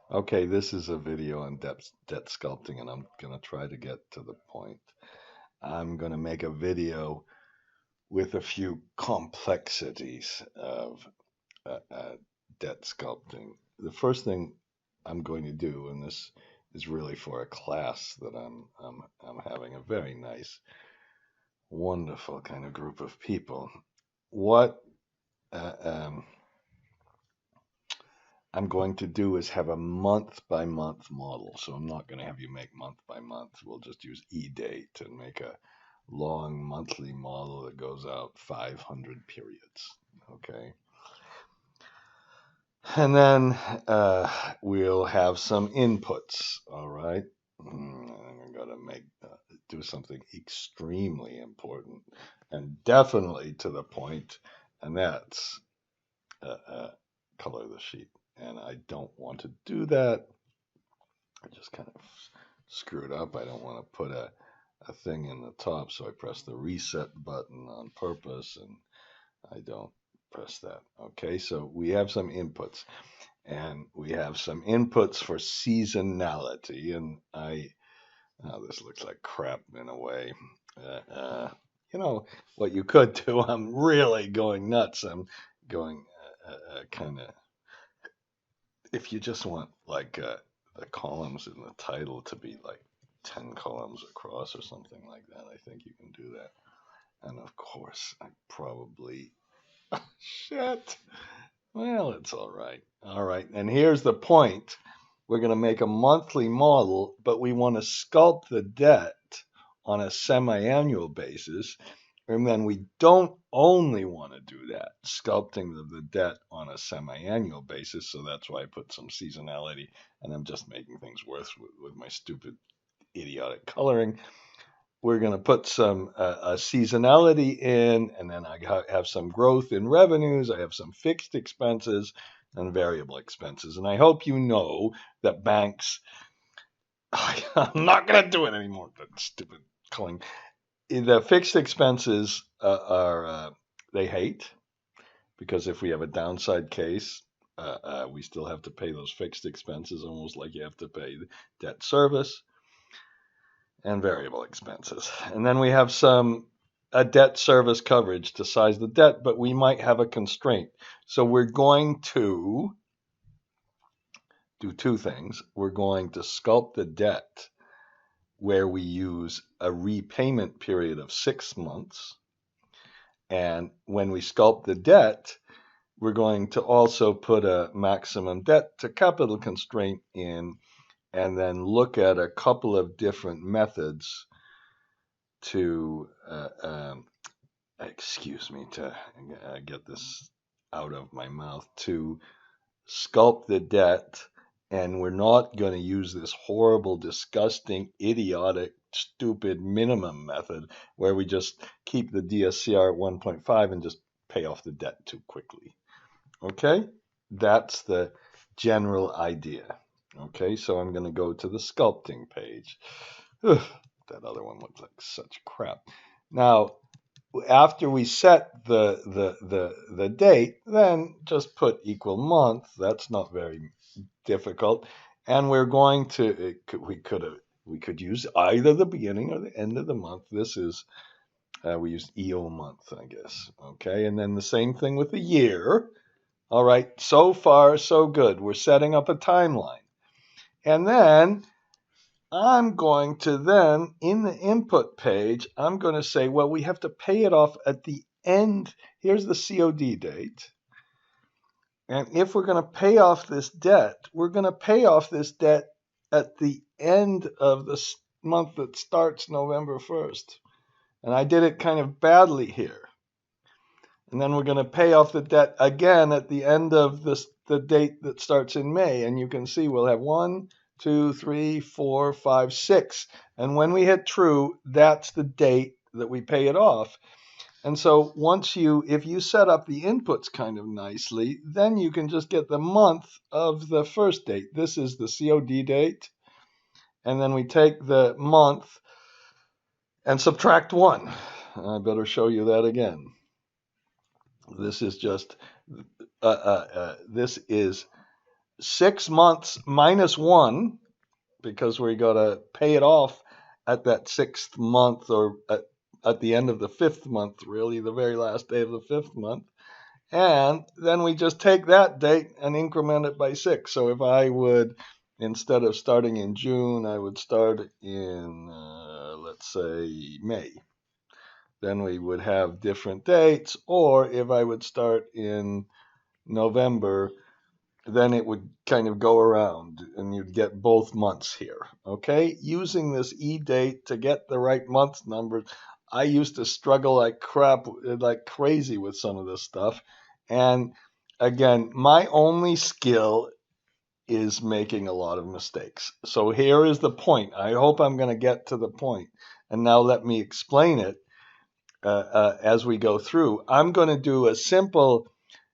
Okay, this is a video on debt sculpting, and I'm going to try to get to the point. I'm going to make a video with a few complexities of debt sculpting. The first thing I'm going to do, and this is really for a class that I'm having a very nice, wonderful kind of group of people. What uh, um, I'm going to do is have a month by month model. So I'm not going to have you make month by month. We'll just use e-date and make a long monthly model that goes out 500 periods. Okay. And then we'll have some inputs. All right. I'm going to do something extremely important and definitely to the point, and that's color the sheet. And I don't want to do that. I just kind of screwed up. I don't want to put a thing in the top, so I press the reset button on purpose, and I don't press that. Okay, so we have some inputs, and we have some inputs for seasonality, and this looks like crap in a way. Uh, uh, you know what you could do? I'm really going nuts. I'm going kind of if you just want like the columns in the title to be like 10 columns across or something like that, I think you can do that. And of course, I probably, shit. Well, it's all right. All right. And here's the point. We're going to make a monthly model, but we want to sculpt the debt on a semi-annual basis. And then we don't only want to do that, sculpting the debt on a semi-annual basis. So that's why I put some seasonality, and I'm just making things worse with my stupid, idiotic coloring. We're going to put some seasonality in, and then I have some growth in revenues. I have some fixed expenses and variable expenses. And I hope you know that banks, I'm not going to do it anymore, that stupid coloring. The fixed expenses they hate because if we have a downside case, we still have to pay those fixed expenses, almost like you have to pay debt service and variable expenses. And then we have some a debt service coverage to size the debt, but we might have a constraint. So we're going to do two things. We're going to sculpt the debt where we use a repayment period of 6 months. And when we sculpt the debt, we're going to also put a maximum debt to capital constraint in and then look at a couple of different methods to, excuse me, to get this out of my mouth, to sculpt the debt. And we're not going to use this horrible, disgusting, idiotic, stupid minimum method where we just keep the DSCR at 1.5 and just pay off the debt too quickly. Okay, that's the general idea. Okay, so I'm going to go to the sculpting page. Ugh, that other one looks like such crap. Now, after we set the date, then just put equal month. That's not very difficult, and we're going to we could use either the beginning or the end of the month. This is we used EO month, I guess. Okay, and then the same thing with the year. All right, so far so good. We're setting up a timeline. And then I'm going to then, in the input page, I'm going to say, well, we have to pay it off at the end. Here's the COD date. And if we're going to pay off this debt, we're going to pay off this debt at the end of the month that starts November 1st. And I did it kind of badly here. And then we're going to pay off the debt again at the end of the date that starts in May. And you can see we'll have 1, 2, 3, 4, 5, 6. And when we hit true, that's the date that we pay it off. And so if you set up the inputs kind of nicely, then you can just get the month of the first date. This is the COD date. And then we take the month and subtract 1. I better show you that again. This is just this is 6 months minus 1, because we got to pay it off at that 6th month, or at the end of the 5th month, really, the very last day of the 5th month. And then we just take that date and increment it by 6. So if I would, instead of starting in June, I would start in, let's say, May. Then we would have different dates. Or if I would start in November, then it would kind of go around and you'd get both months here. Okay, using this date to get the right month numbers. I used to struggle like crap, like crazy with some of this stuff. And again, my only skill is making a lot of mistakes. So here is the point. I hope I'm going to get to the point. And now let me explain it as we go through. I'm going to do a simple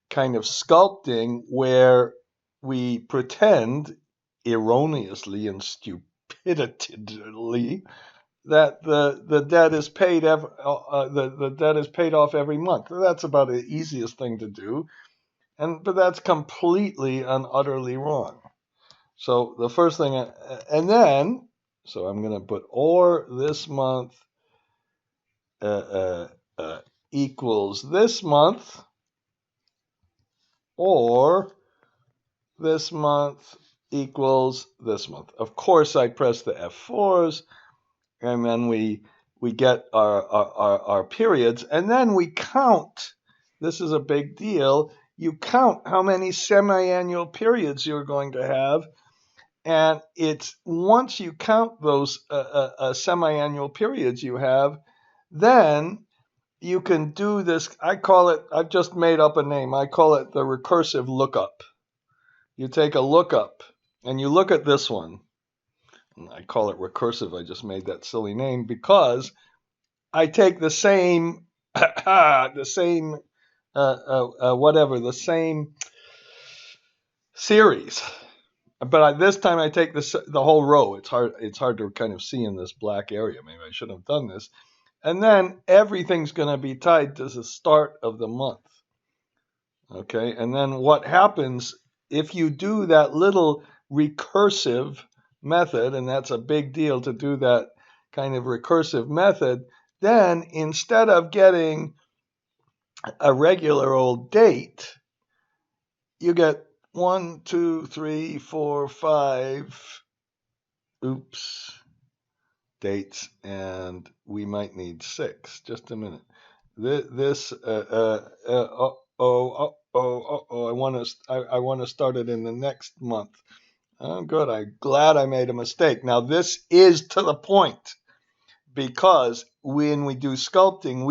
kind of sculpting where we pretend erroneously and stupidly that the debt is paid the debt is paid off every month. That's about the easiest thing to do, but that's completely and utterly wrong. So the first thing, and then so I'm going to put or this month uh, equals this month, or this month equals this month. Of course, I press the F4s, and then we get our periods, and then we count. This is a big deal. You count how many semi-annual periods you're going to have, and it's once you count those semi-annual periods you have, then you can do this. I call it, I've just made up a name. I call it the recursive lookup. You take a lookup and you look at this one. I call it recursive. I just made that silly name because I take the same, the same, the same series. But this time I take the whole row. It's hard to kind of see in this black area. Maybe I should have done this. And then everything's going to be tied to the start of the month. Okay, and then what happens if you do that little recursive method, and that's a big deal to do that kind of recursive method, then instead of getting a regular old date, you get 1, 2, 3, 4, 5, dates, and we might need 6. Just a minute. I want to start it in the next month. Oh, good. I'm glad I made a mistake. Now this is to the point, because when we do sculpting,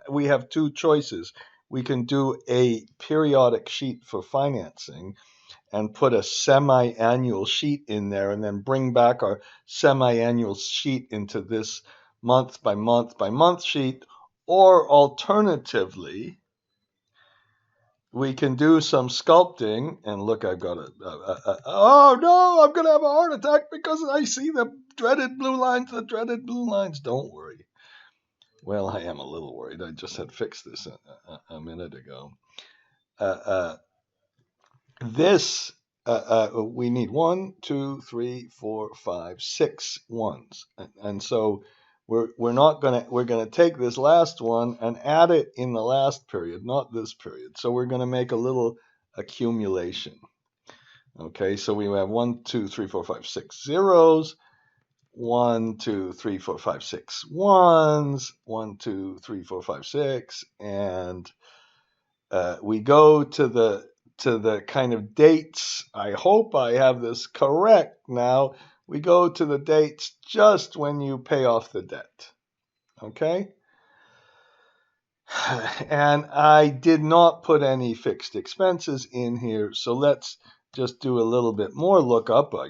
we have two choices. We can do a periodic sheet for financing and put a semi-annual sheet in there, and then bring back our semi-annual sheet into this month by month by month sheet. Or alternatively, we can do some sculpting, and look, I've got oh no, I'm going to have a heart attack because I see the dreaded blue lines, Don't worry. Well, I am a little worried. I just had fixed this a minute ago. This, we need 1, 2, 3, 4, 5, 6 ones. And so we're going to take this last one and add it in the last period, not this period. So we're going to make a little accumulation. Okay, so we have 1, 2, 3, 4, 5, 6 zeros, 1, 2, 3, 4, 5, 6 ones, 1, 2, 3, 4, 5, 6, and we go to the kind of dates. I hope I have this correct now. We go to the dates just when you pay off the debt. Okay? And I did not put any fixed expenses in here, so let's just do a little bit more lookup. I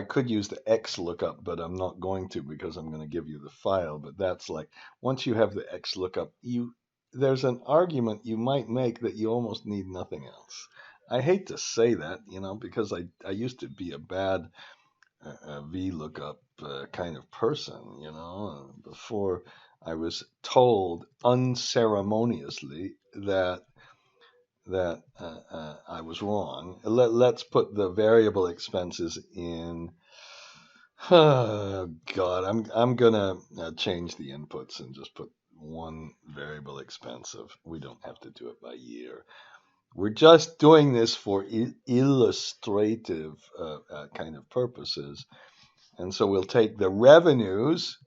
could use the X lookup, but I'm not going to, because I'm going to give you the file. But that's like, once you have the X lookup, there's an argument you might make that you almost need nothing else. I hate to say that, because I used to be a bad VLOOKUP kind of person, before I was told unceremoniously that that I was wrong. Let's put the variable expenses in. Oh God, I'm gonna change the inputs and just put one variable expense of. We don't have to do it by year. We're just doing this for illustrative kind of purposes. And so we'll take the revenues,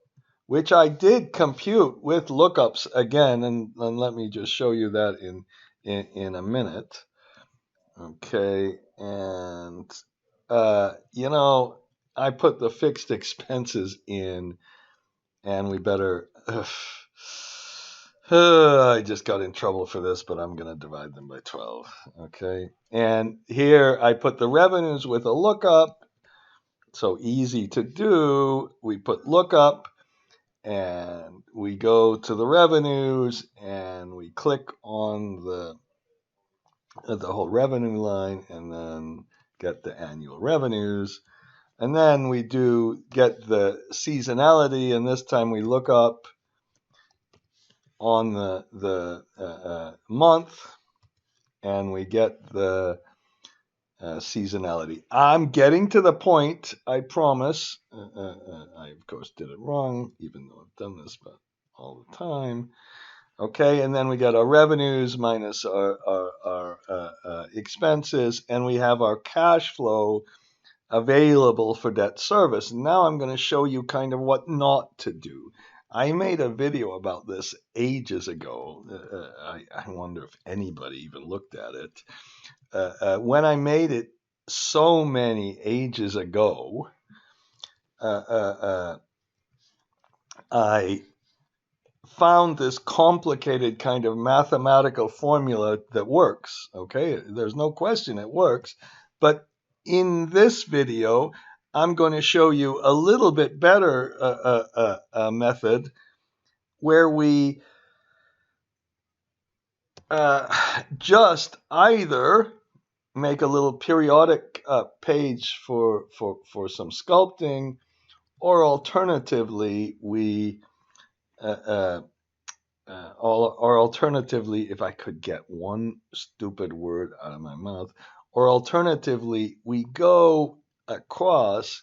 which I did compute with lookups again, and let me just show you that in a minute. Okay, and I put the fixed expenses in, and we better. I just got in trouble for this, but I'm going to divide them by 12. Okay, and here I put the revenues with a lookup. So easy to do. We put lookup, and we go to the revenues, and we click on the whole revenue line, and then get the annual revenues. And then we do get the seasonality, and this time we look up on the month, and we get the seasonality. I'm getting to the point, I promise. I, of course, did it wrong, even though I've done this but all the time. Okay, and then we get our revenues minus our expenses, and we have our cash flow available for debt service. Now I'm going to show you kind of what not to do. I made a video about this ages ago. I wonder if anybody even looked at it. When I made it so many ages ago, I found this complicated kind of mathematical formula that works. Okay, there's no question it works. But in this video, I'm going to show you a little bit better method where we just either make a little periodic page for some sculpting, or alternatively we or alternatively, if I could get one stupid word out of my mouth, or alternatively we go across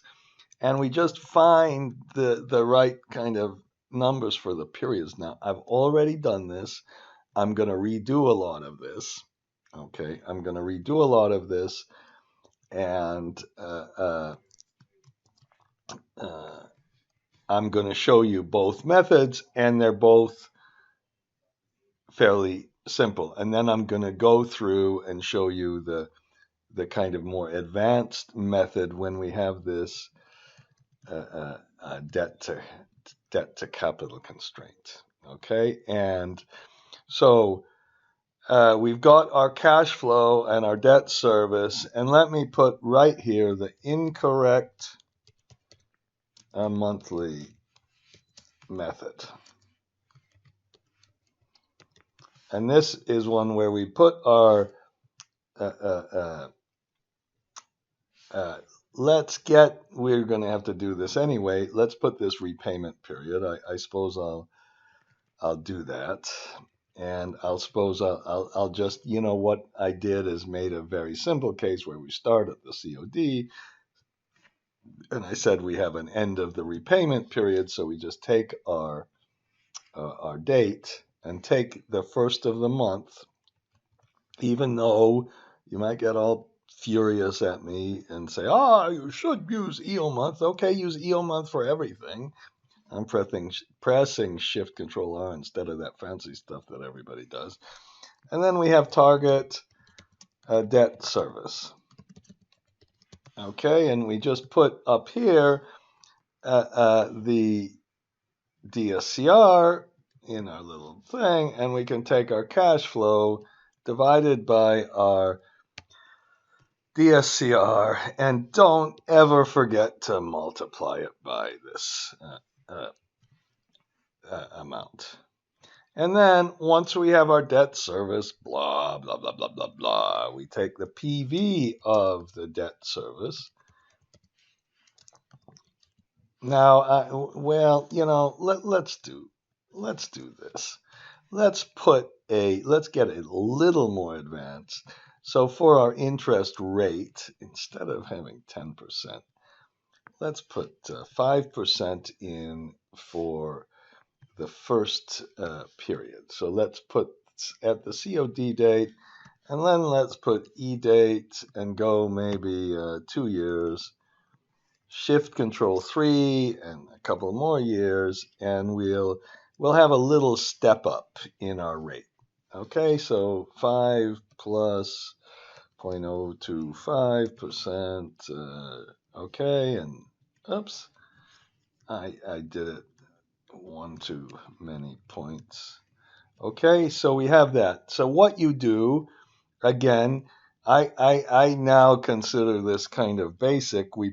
and we just find the right kind of numbers for the periods. Now I've already done this. I'm going to redo a lot of this. Okay, I'm going to redo a lot of this, and I'm going to show you both methods, and they're both fairly simple. And then I'm going to go through and show you the kind of more advanced method when we have this debt to capital constraint. Okay, and so we've got our cash flow and our debt service, and let me put right here the incorrect monthly method. And this is one where we put our we're going to have to do this anyway. Let's put this repayment period. I suppose I'll do that. And I'll just, what I did is made a very simple case where we start at the COD, and I said we have an end of the repayment period, so we just take our date and take the first of the month, even though you might get all furious at me and say, you should use EO month. Okay, use EO month for everything. I'm pressing Shift Control R instead of that fancy stuff that everybody does. And then we have target debt service. Okay, and we just put up here the DSCR in our little thing, and we can take our cash flow divided by our DSCR, and don't ever forget to multiply it by this amount. And then once we have our debt service, blah, blah, blah, blah, blah, blah, we take the PV of the debt service. Now, let's do this. let's get a little more advanced. So for our interest rate, instead of having 10%, let's put 5% in for the first period. So let's put at the COD date, and then let's put E date and go maybe 2 years. Shift Control 3 and a couple more years, and we'll have a little step up in our rate. Okay, so 5 plus 0.025%. Okay, and oops, I did it one too many points. Okay, so we have that. So what you do, again, I now consider this kind of basic. We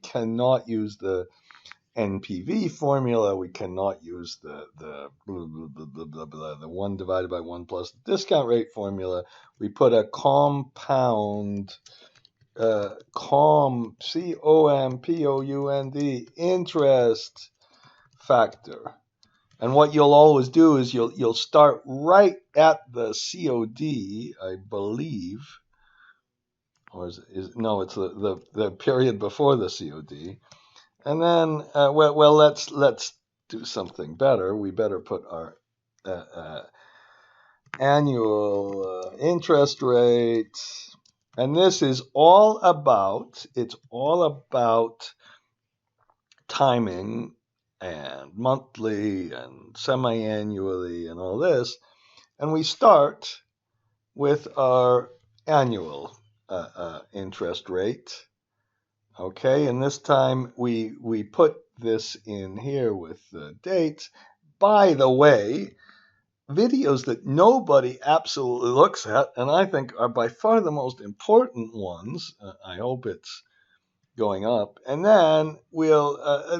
cannot use the NPV formula. We cannot use the blah, blah, blah, blah, blah, blah, the 1 divided by 1 plus the discount rate formula. We put a compound, COMPOUND, interest factor. And what you'll always do is you'll start right at the COD, I believe, or no, it's the period before the COD, and then let's do something better. We better put our annual interest rate, and this is all about timing and monthly and semi-annually and all this. And we start with our annual interest rate. Okay, and this time we put this in here with the dates. By the way, videos that nobody absolutely looks at, and I think are by far the most important ones. I hope it's going up. And then we'll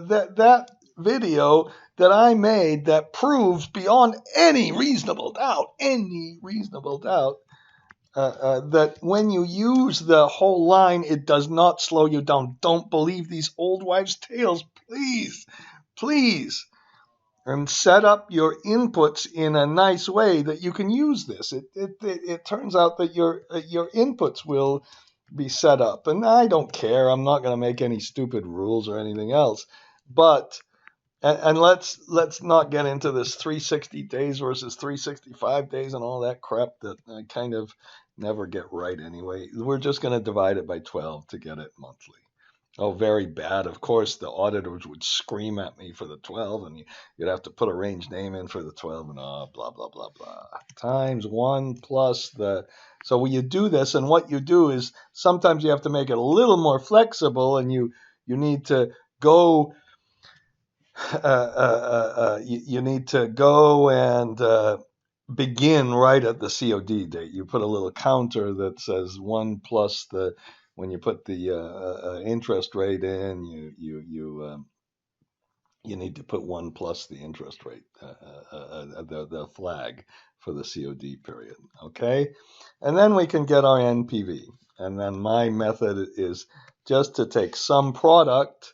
that video that I made that proves beyond any reasonable doubt, that when you use the whole line, it does not slow you down. Don't believe these old wives' tales, please, please. And set up your inputs in a nice way that you can use this. It turns out that your inputs will be set up, and I don't care. I'm not going to make any stupid rules or anything else. But and let's not get into this 360 days versus 365 days and all that crap that I kind of never get right anyway. We're just going to divide it by 12 to get it monthly. Oh, very bad. Of course, the auditors would scream at me for the 12, and you'd have to put a range name in for the 12, and blah, blah, blah, blah. Times 1 plus the... So when you do this, and what you do is sometimes you have to make it a little more flexible, and you need to go... you need to go and begin right at the COD date. You put a little counter that says 1 plus the... When you put the interest rate in, you need to put 1 plus the interest rate, the flag for the COD period. Okay, and then we can get our NPV. And then my method is just to take some product,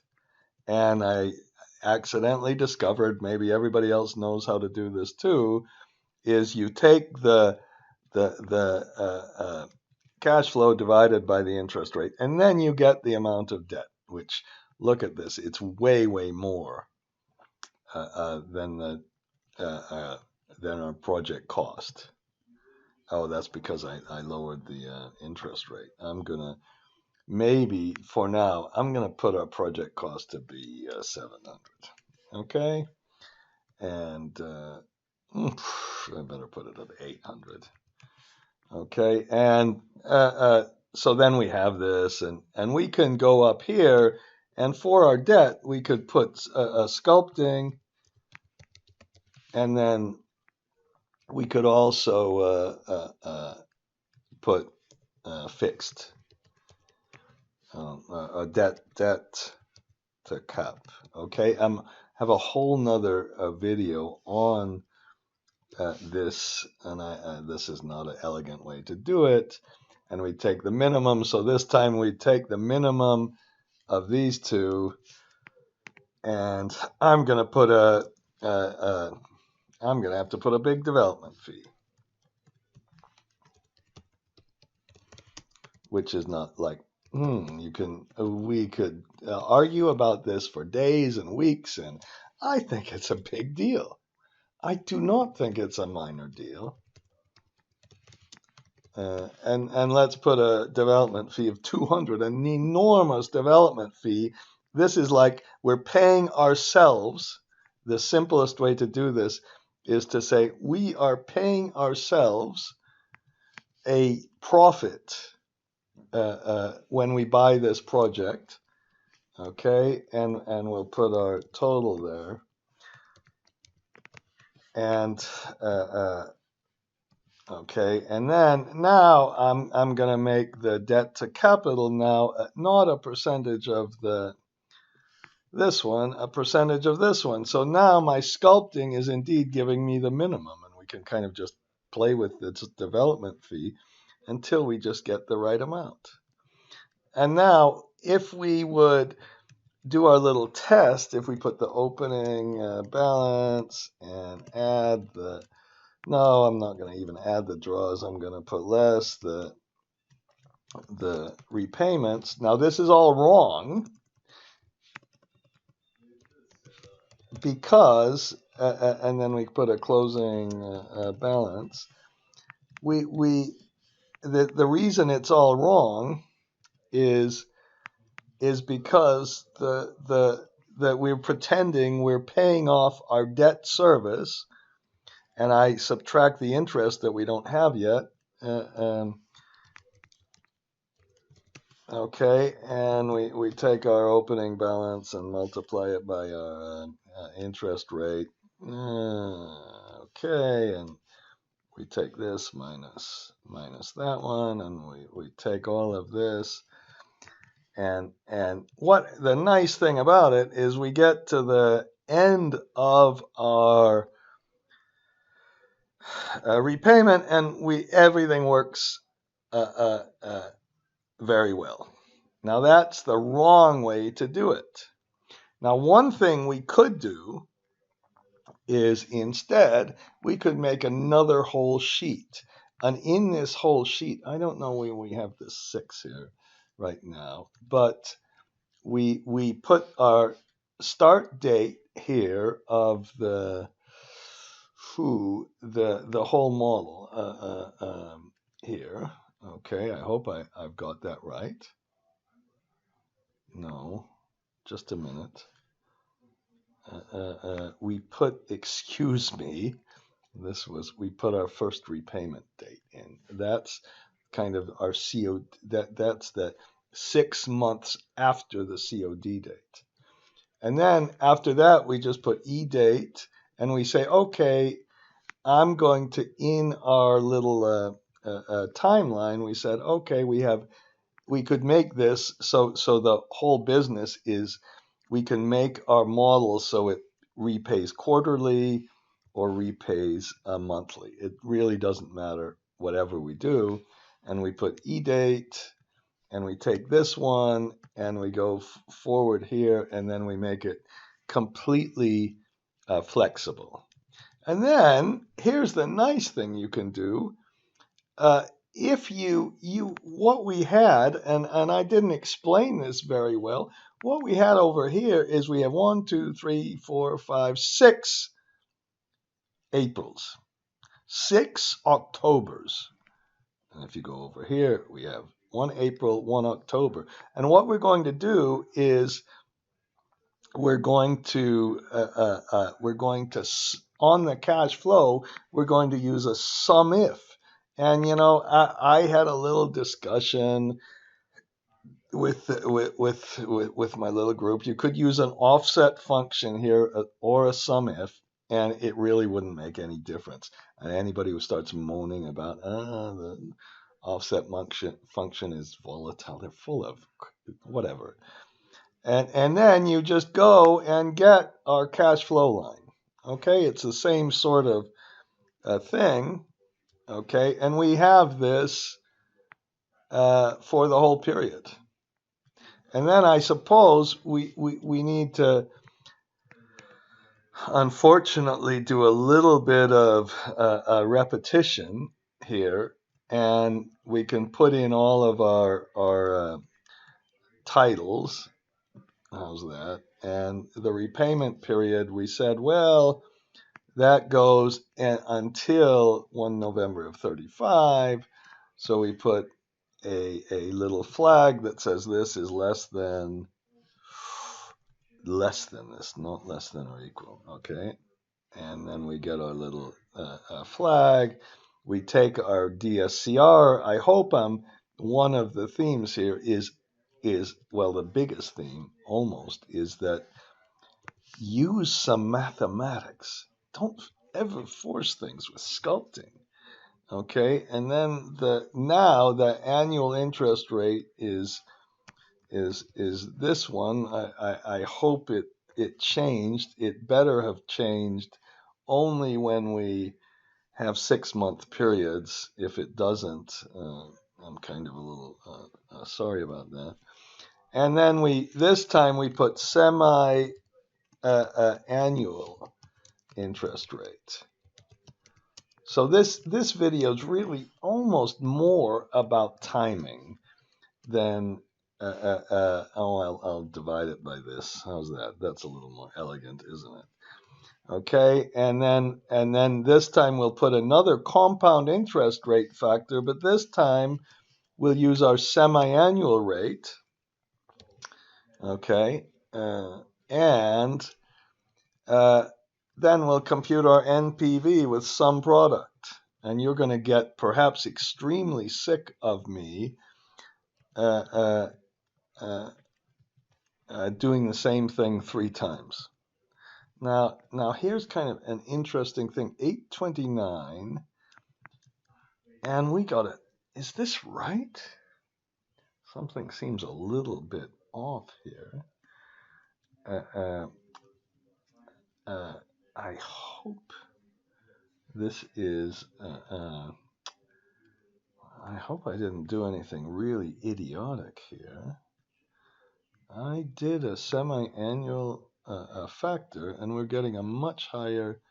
and I accidentally discovered, maybe everybody else knows how to do this too, is you take the cash flow divided by the interest rate, and then you get the amount of debt, which, look at this, it's way more than our project cost. Oh, that's because I lowered the interest rate. I'm gonna, maybe for now, I'm gonna put our project cost to be 700. Okay, and I better put it at 800. Okay, and so then we have this, and we can go up here, and for our debt, we could put sculpting, and then we could also put fixed, debt to cap. Okay, have a whole nother video on this, and this is not an elegant way to do it. And we take the minimum. So this time we take the minimum of these two, and I'm going to put a I'm going to have to put a big development fee, which is not like, we could argue about this for days and weeks, and I think it's a big deal. I do not think it's a minor deal. And let's put a development fee of 200, an enormous development fee. This is like we're paying ourselves. The simplest way to do this is to say we are paying ourselves a profit when we buy this project. Okay, and we'll put our total there. And okay, and then now I'm going to make the debt to capital now not a percentage of this one, a percentage of this one. So now my sculpting is indeed giving me the minimum, and we can kind of just play with its development fee until we just get the right amount. And now if we would do our little test, if we put the opening balance and add the, no, I'm not going to even add the draws. I'm going to put less the repayments. Now this is all wrong because, and then we put a closing balance. The reason it's all wrong is because that we're pretending we're paying off our debt service, and I subtract the interest that we don't have yet. Okay, and we take our opening balance and multiply it by our interest rate. Okay, and we take this minus that one, and we take all of this. And what the nice thing about it is we get to the end of our repayment, and everything works very well. Now that's the wrong way to do it. Now one thing we could do is instead we could make another whole sheet. And in this whole sheet, I don't know where we have this 6 here right now, but we put our start date here of the whole model here. Okay, I hope I've got that right. No, just a minute. We put, excuse me, we put our first repayment date in. That's kind of our COD, that's the 6 months after the COD date. And then after that, we just put E date, and we say, okay, I'm going to, in our little timeline, we said, okay, we could make this so the whole business is we can make our model so it repays quarterly or repays monthly. It really doesn't matter whatever we do. And we put E date, and we take this one and we go forward here, and then we make it completely flexible. And then here's the nice thing you can do. If what we had, and I didn't explain this very well, what we had over here is we have 1, 2, 3, 4, 5, 6 Aprils, 6 Octobers. And if you go over here, we have 1 April, 1 October. And what we're going to do is we're going to on the cash flow, we're going to use a sum if. And I had a little discussion with my little group. You could use an offset function here or a sum if, and it really wouldn't make any difference. And anybody who starts moaning about the offset function is volatile, they're full of whatever. And then you just go and get our cash flow line. Okay, it's the same sort of thing. Okay, and we have this for the whole period. And then I suppose we need to unfortunately do a little bit of repetition here, and we can put in all of our titles. How's that? And the repayment period, we said, well, that goes until 1 November of 35. So we put a little flag that says this is less than this, not less than or equal. Okay. And then we get our little flag. We take our DSCR. I hope one of the themes here is well, the biggest theme almost is that use some mathematics. Don't ever force things with sculpting. Okay, and then the annual interest rate is this one. I hope it changed. It better have changed only when we have 6-month periods. If it doesn't, I'm kind of a little sorry about that. And then this time we put semi annual interest rate. So this video is really almost more about timing than I'll divide it by this. How's that? That's a little more elegant, isn't it? Okay, and then this time we'll put another compound interest rate factor, but this time we'll use our semi-annual rate. Okay, and then we'll compute our NPV with some product. And you're going to get perhaps extremely sick of me doing the same thing 3 times. Now here's kind of an interesting thing. 829, and we got it. Is this right? Something seems a little bit off here. I hope this is. I hope I didn't do anything really idiotic here. I did a semi-annual factor, and we're getting a much higher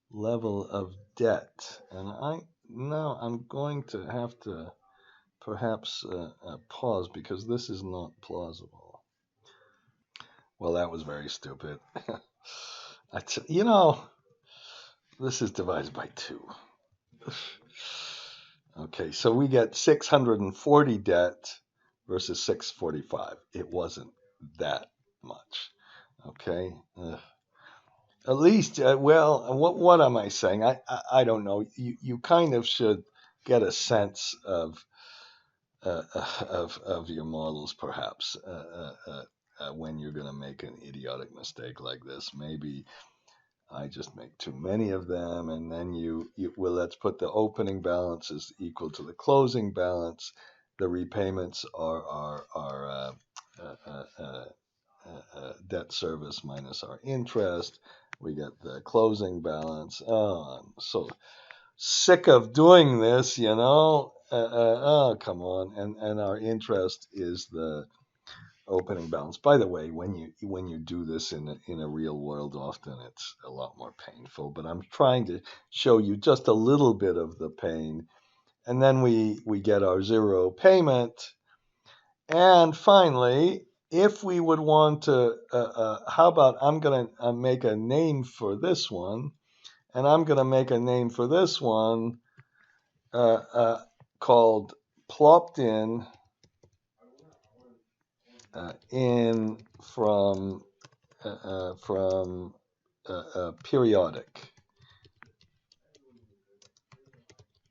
level of debt. And I'm going to have to perhaps pause because this is not plausible. Well, that was very stupid. This is divided by 2. Okay, so we get 640 debt versus 645. It wasn't that much. Okay. At least, well, what am I saying? I don't know. You kind of should get a sense of your models, perhaps, when you're going to make an idiotic mistake like this. Maybe I just make too many of them, and then well, let's put the opening balance is equal to the closing balance. The repayments are debt service minus our interest. We get the closing balance. Oh, I'm so sick of doing this, oh, come on. And our interest is the opening balance. By the way, when you do this in a real world, often it's a lot more painful. But I'm trying to show you just a little bit of the pain, and then we get our 0 payment. And finally, if we would want to, how about I'm going to make a name for this one, and I'm going to make a name for this one called plopped in from periodic.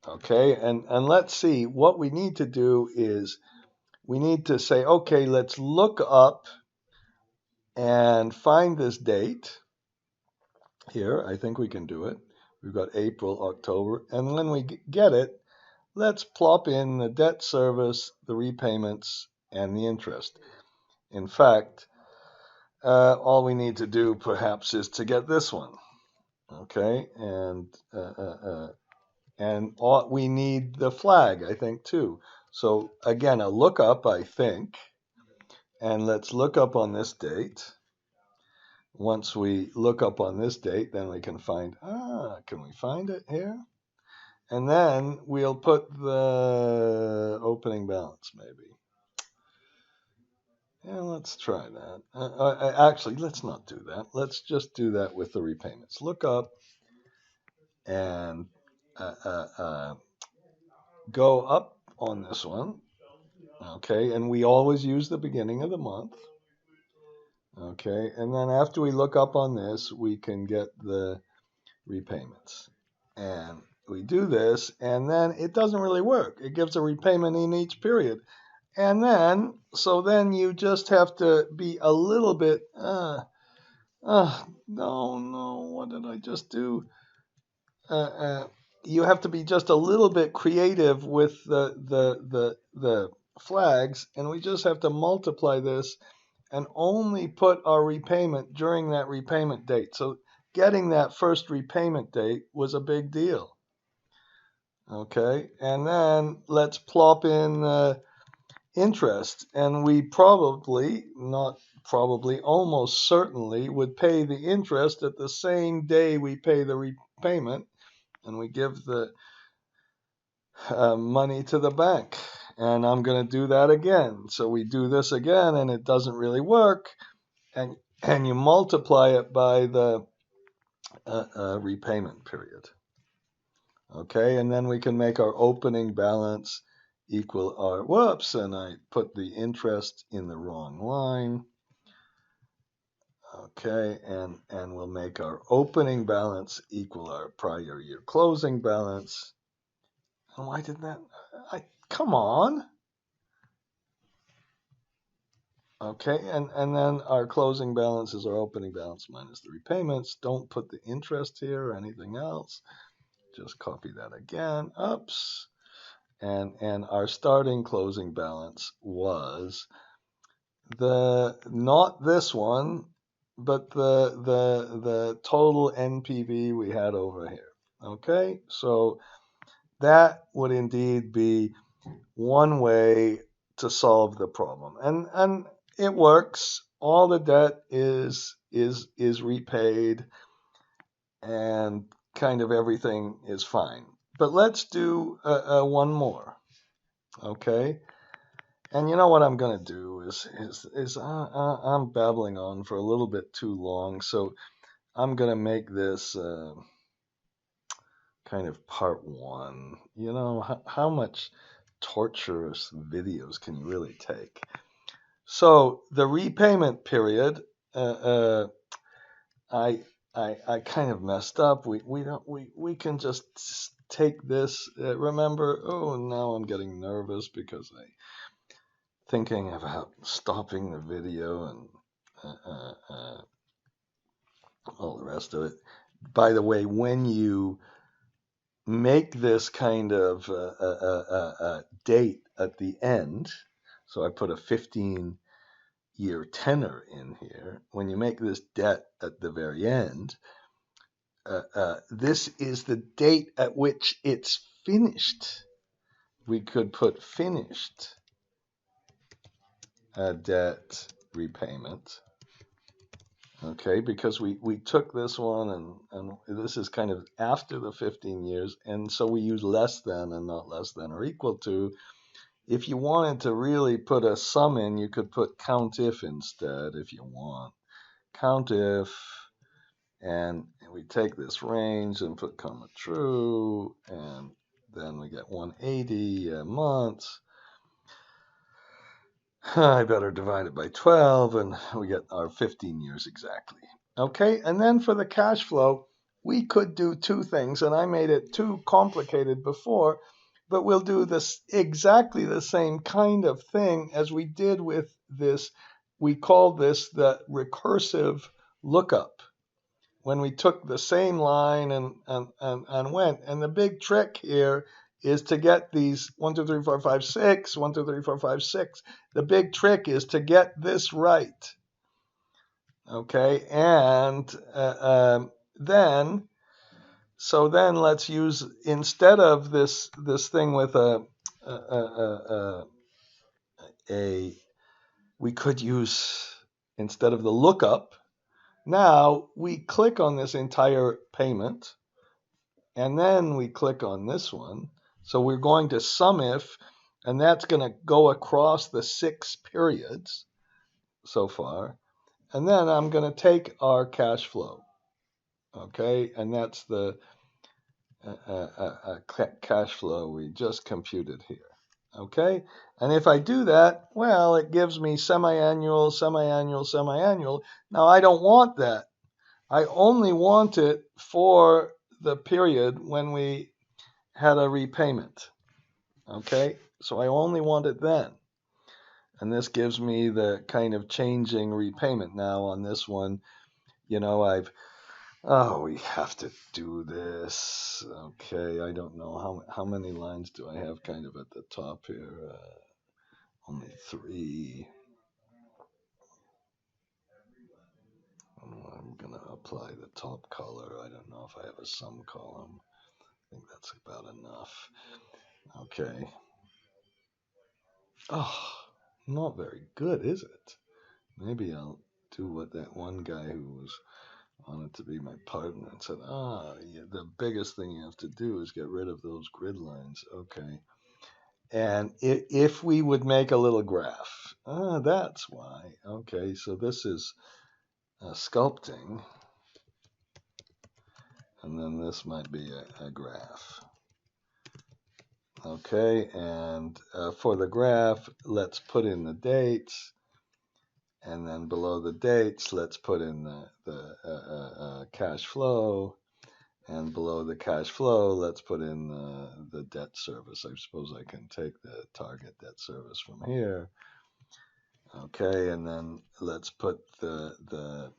Okay, and let's see, what we need to do is we need to say, okay, let's look up and find this date here. I think we can do it. We've got April, October, and when we get it, let's plop in the debt service, the repayments, and the interest. In fact, all we need to do perhaps is to get this one. Okay, and we need the flag, I think, too. So again, a lookup, I think, and let's look up on this date. Once we look up on this date, then we can find, can we find it here? And then we'll put the opening balance, maybe. Yeah, let's try that. Actually, let's not do that. Let's just do that with the repayments. Look up and go up on this one. Okay, and we always use the beginning of the month. Okay, and then after we look up on this, we can get the repayments. And we do this, and then it doesn't really work. It gives a repayment in each period. And then, so then you just have to be a little bit, no, what did I just do? You have to be just a little bit creative with the flags, and we just have to multiply this and only put our repayment during that repayment date. So getting that first repayment date was a big deal. Okay, and then let's plop in interest, and we probably, not probably, almost certainly would pay the interest at the same day we pay the repayment, and we give the money to the bank. And I'm going to do that again. So we do this again, and it doesn't really work. And you multiply it by the repayment period. Okay, and then we can make our opening balance equal our, whoops, and I put the interest in the wrong line. Okay, and we'll make our opening balance equal our prior year closing balance. And why did that? Come on. Okay, and then our closing balance is our opening balance minus the repayments. Don't put the interest here or anything else. Just copy that again. Oops. And our starting closing balance was not this one, but the total NPV we had over here. Okay, so that would indeed be one way to solve the problem, and it works. All the debt is repaid, and kind of everything is fine. But let's do one more, okay? And you know what I'm going to do is I'm babbling on for a little bit too long, so I'm going to make this kind of part one. You know, how much torturous videos can you really take? So the repayment period, I kind of messed up. We can just take this. Remember? Oh, now I'm getting nervous because I thinking about stopping the video and all the rest of it. By the way, when you make this kind of date at the end, so I put a 15-year tenor in here. When you make this debt at the very end, this is the date at which it's finished. We could put finished debt repayment. Okay, because we took this one and this is kind of after the 15 years, and so we use less than and not less than or equal to. If you wanted to really put a sum in, you could put COUNTIF instead if you want. COUNTIF, and we take this range and put comma true, and then we get 180 months. I better divide it by 12, and we get our 15 years exactly. Okay, and then for the cash flow, we could do two things, and I made it too complicated before, but we'll do this exactly the same kind of thing as we did with this. We called this the recursive lookup, when we took the same line and went. And the big trick here is to get these 1, 2, 3, 4, 5, 6, 1, 2, 3, 4, 5, 6. The big trick is to get this right. Okay, and then let's use, instead of this thing with we could use, instead of the lookup, Now we click on this entire payment, and then we click on this one. So we're going to sum if, and that's going to go across the 6 periods so far. And then I'm going to take our cash flow, okay? And that's the cash flow we just computed here. Okay, and if I do that, well, it gives me semi-annual, semi-annual, semi-annual. Now I don't want that. I only want it for the period when we had a repayment. Okay, so I only want it then. And this gives me the kind of changing repayment. Now on this one, we have to do this. Okay, I don't know how many lines do I have kind of at the top here. Only 3. I'm going to apply the top color. I don't know if I have a sum column. I think that's about enough. Okay. Oh, not very good, is it? Maybe I'll do what that one guy who wanted to be my partner and said, yeah, the biggest thing you have to do is get rid of those grid lines. Okay. And if we would make a little graph, that's why. Okay, so this is sculpting, and then this might be a graph. Okay, and for the graph, let's put in the dates, and then below the dates, let's put in the cash flow, and below the cash flow, let's put in the debt service. I suppose I can take the target debt service from here. Okay, and then let's put the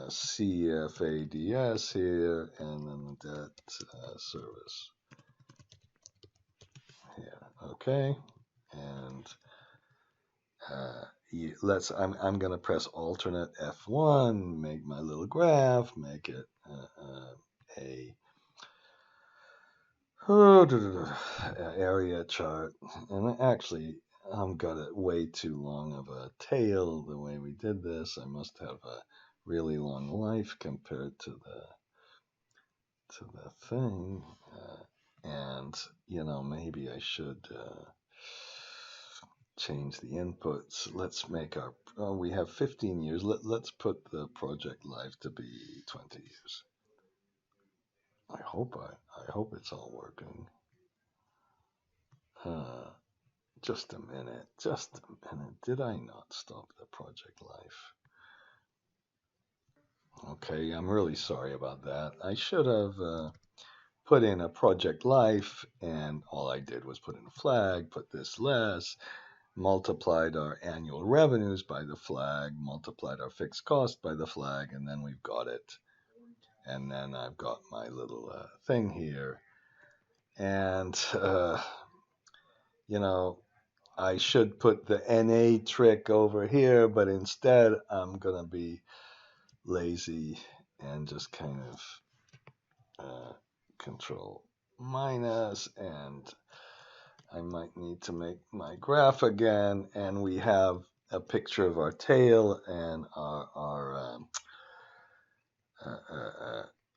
CFADS here, and then the debt service here. Okay, and I'm going to press alternate F1, make my little graph, make it area chart, and actually I've got it way too long of a tail the way we did this. I must have a really long life compared to the thing, and maybe I should change the inputs. Let's make we have 15 years. Let's put the project life to be 20 years. I hope it's all working. Just a minute. Did I not stop the project life? Okay, I'm really sorry about that. I should have put in a project life, and all I did was put in a flag, put this less, multiplied our annual revenues by the flag, multiplied our fixed cost by the flag, and then we've got it. And then I've got my little thing here. And, I should put the NA trick over here, but instead I'm going to be lazy and just kind of control minus, and I might need to make my graph again, and we have a picture of our tail and our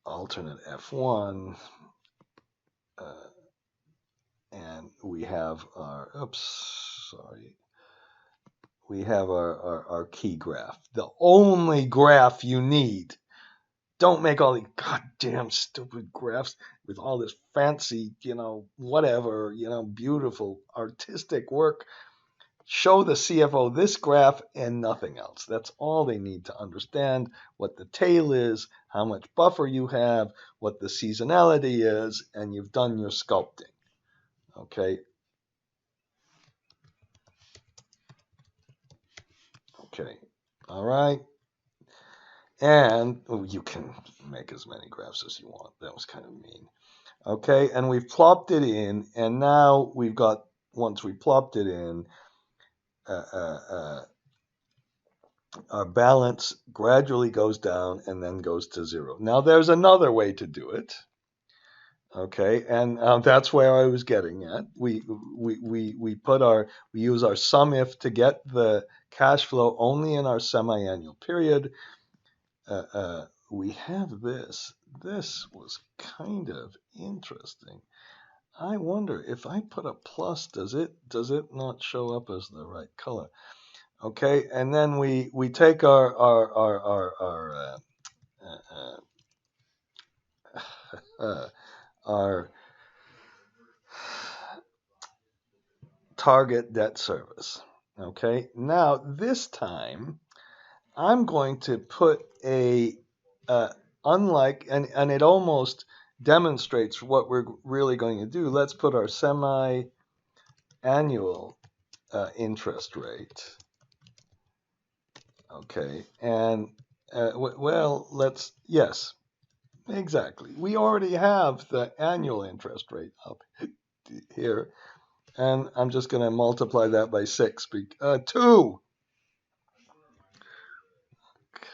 alternate F1, and we have we have our key graph, the only graph you need. Don't make all these goddamn stupid graphs with all this fancy, whatever, beautiful artistic work. Show the CFO this graph and nothing else. That's all they need to understand what the tail is, how much buffer you have, what the seasonality is, and you've done your sculpting. Okay. Okay. All right. And you can make as many graphs as you want. That was kind of mean. Okay, and we've plopped it in, and now we've got, once we plopped it in, our balance gradually goes down and then goes to 0. Now there's another way to do it. Okay, and that's where I was getting at. We use our sum if to get the cash flow only in our semi-annual period. we have this. This was kind of interesting. I wonder if I put a plus, does it not show up as the right color? Okay, and then we take our target debt service. Okay, now this time I'm going to put a unlike, and it almost demonstrates what we're really going to do. Let's put our semi-annual interest rate. Okay, and well, yes, exactly. We already have the annual interest rate up here, and I'm just going to multiply that by 6. 2.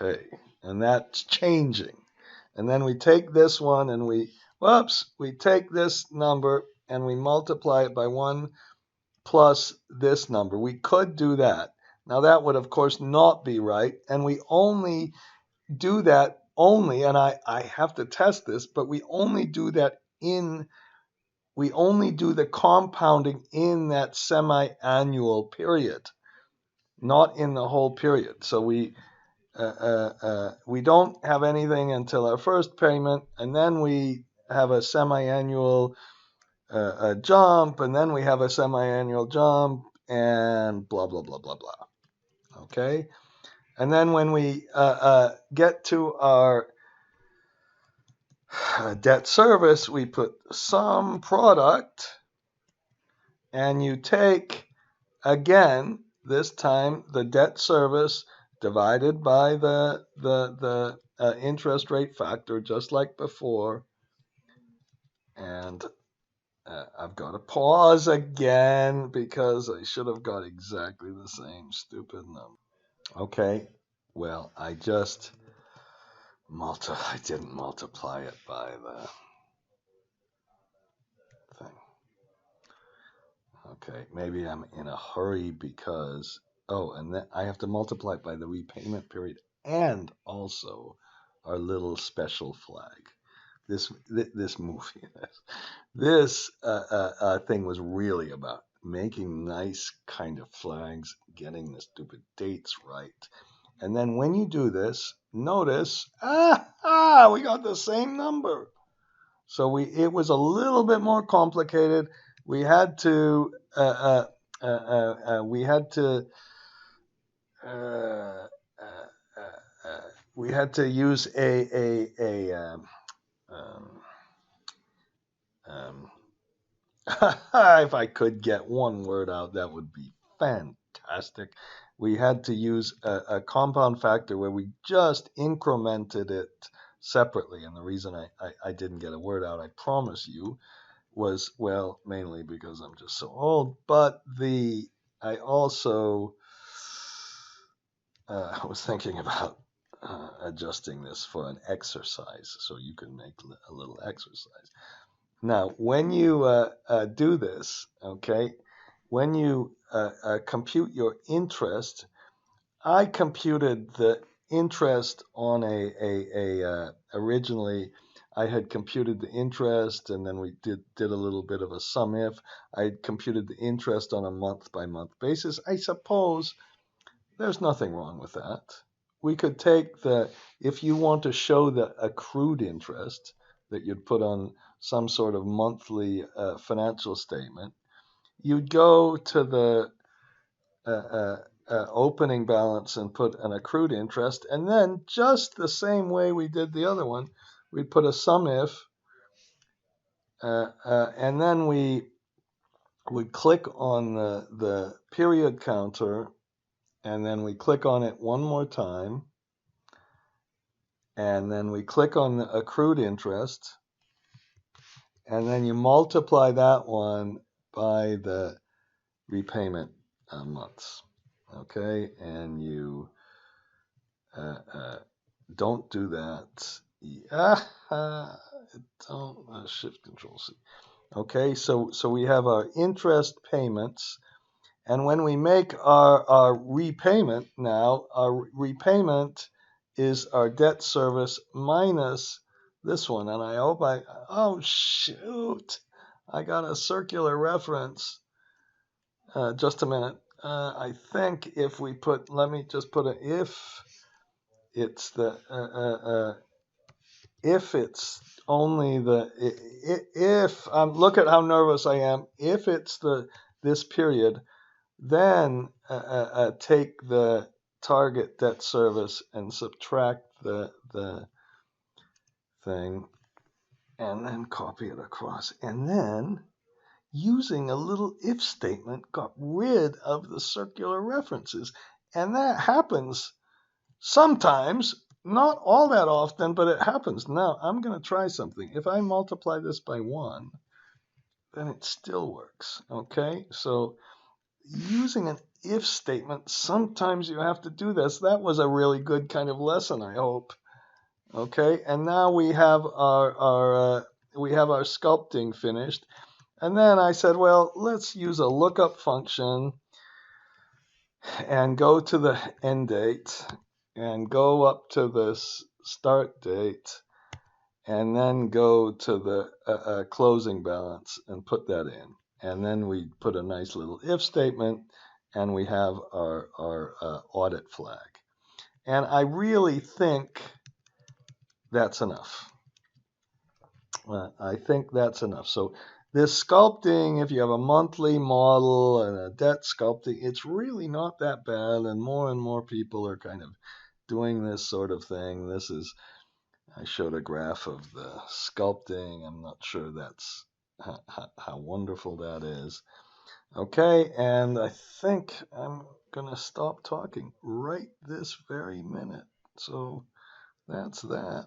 Okay, and that's changing. And then we take this one and we take this number and we multiply it by 1 plus this number. We could do that. Now that would of course not be right, and we only do that and I have to test this, but we only do the compounding in that semi-annual period, not in the whole period. So we don't have anything until our first payment, and then we have a semi-annual jump, and then we have a semi-annual jump, and blah, blah, blah, blah, blah. Okay? And then when we get to our debt service, we put some product, and you take, again, this time, the debt service divided by the interest rate factor, just like before. And I've got to pause again because I should have got exactly the same stupid number. Okay, well, I didn't multiply it by the thing. Okay, maybe I'm in a hurry because, and then I have to multiply it by the repayment period and also our little special flag. This movie, this thing was really about making nice kind of flags, getting the stupid dates right. And then when you do this, notice, we got the same number. So it was a little bit more complicated. We had to use if I could get one word out, that would be fantastic. We had to use a compound factor where we just incremented it separately. And the reason I didn't get a word out, I promise you, was, well, mainly because I'm just so old, but I also was thinking about adjusting this for an exercise, so you can make a little exercise. Now, when you do this, okay, when you compute your interest, I computed the interest on originally I had computed the interest, and then we did a little bit of a sum if. I had computed the interest on a month-by-month basis. I suppose there's nothing wrong with that. We could take if you want to show the accrued interest that you'd put on some sort of monthly financial statement, you'd go to the opening balance and put an accrued interest, and then just the same way we did the other one, we'd put a sum if, and then we would click on the period counter, and then we click on it one more time, and then we click on the accrued interest, and then you multiply that one by the repayment months. Okay, and you don't do that. Don't Shift Control C. Okay, so we have our interest payments, and when we make our repayment now, our repayment is our debt service minus this one. And I hope oh shoot, I got a circular reference. Just a minute. I think if we put, let me just put a if it's the if it's only the if look at how nervous I am. If it's this period, then take the target debt service and subtract the thing, and then copy it across, and then using a little if statement got rid of the circular references. And that happens sometimes, not all that often, but it happens. Now I'm going to try something. If I multiply this by 1, then it still works. Okay, so using an if statement, sometimes you have to do this. That was a really good kind of lesson, I hope. Okay, and now we have our sculpting finished. And then I said, well, let's use a lookup function and go to the end date and go up to this start date and then go to the closing balance and put that in. And then we put a nice little if statement, and we have our audit flag. And I really think that's enough. I think that's enough. So this sculpting, if you have a monthly model and a debt sculpting, it's really not that bad, and more people are kind of doing this sort of thing. This is, I showed a graph of the sculpting. I'm not sure that's how wonderful that is. Okay, and I think I'm going to stop talking right this very minute. So that's that.